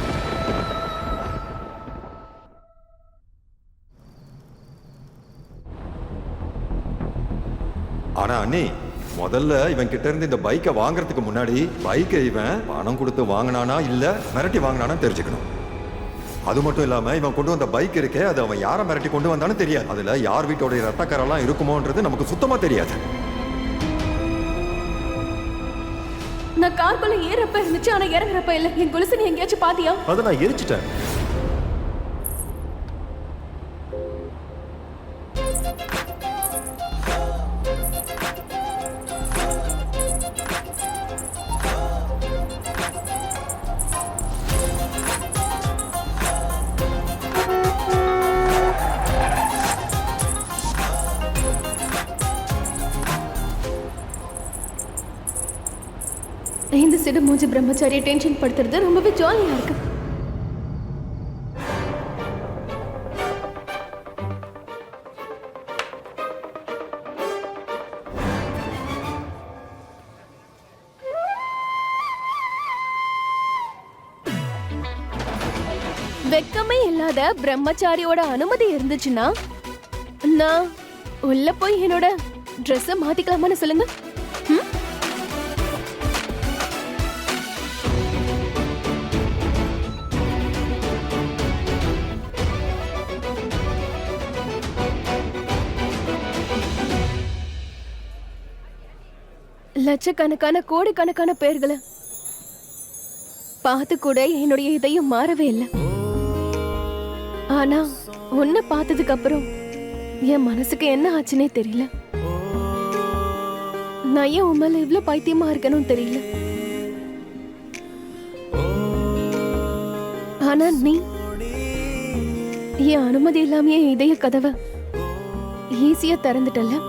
ஆனா அண்ணி, முதல்ல இவன் கிட்ட இருந்து இந்த பைக்கை வாங்குறதுக்கு முன்னாடி பைக்கை இவன் பணம் கொடுத்து வாங்கினானா இல்ல மிரட்டி வாங்கினானா தெரிஞ்சுக்கணும். அது மட்டும் இல்லாம இவன் கொண்டு வந்த பைக் இருக்கே, அது அவன் யாரை மிரட்டி கொண்டு வந்தான்னு தெரியாது. அதுல யார் வீட்டோட ரத்தக்கரெல்லாம் இருக்குமோன்றது நமக்கு சுத்தமா தெரியாது. நான் கார்க்குள்ள ஏறப்ப இருந்துச்சு, ஆனா இறங்குறப்ப இல்ல. என் கொலுசு நீ எங்கேயாச்சும் பாத்தியா? அதை நான் எரிச்சிட்டேன். இந்த சிடு மூஞ்சி பிரம்மச்சாரியை டென்ஷன் படுத்துறது ரொம்பவே ஜாலியா இருக்கு. வெக்கமே இல்லாத பிரம்மச்சாரியோட அனுமதி இருந்துச்சுன்னா நான் உள்ள போய் என்னோட ட்ரெஸ்ஸை மாத்திக்கலாமான்னு சொல்லுங்க. லட்சக்கணக்கான கோடிக்கணக்கான பேர்களை பார்த்து கூட என்னுடைய இதயம் மாறவே இல்லை. ஆனா உன்னை பார்த்ததுக்கு அப்புறம் என் மனசுக்கு என்ன ஆச்சுன்னே தெரியல. நான் ஏன் உன் மேல இவ்வளவு பைத்தியமா இருக்கணும்னு தெரியல. ஆனா நீ என் அனுமதி இல்லாம என் இதய கதவை ஈஸியா திறந்துட்டல.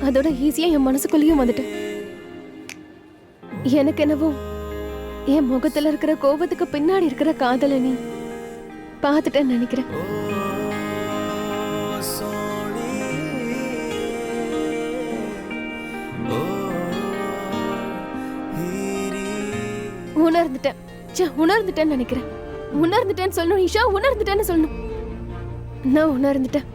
அதோட ஈஸியா என் மனசுக்குள்ளேயும் வந்துட்ட. எனக்கு என்னவோ என் முகத்துல இருக்கிற கோபத்துக்கு பின்னாடி இருக்கிற காதலை நீ பார்த்துட்டேன்னு நினைக்கிறேன். உணர்ந்துட்டேன்னு நினைக்கிறேன். உணர்ந்துட்டேன்னு சொல்லணும் ஈஷா, உணர்ந்துட்டேன்னு சொல்லணும். நான் உணர்ந்துட்டேன்.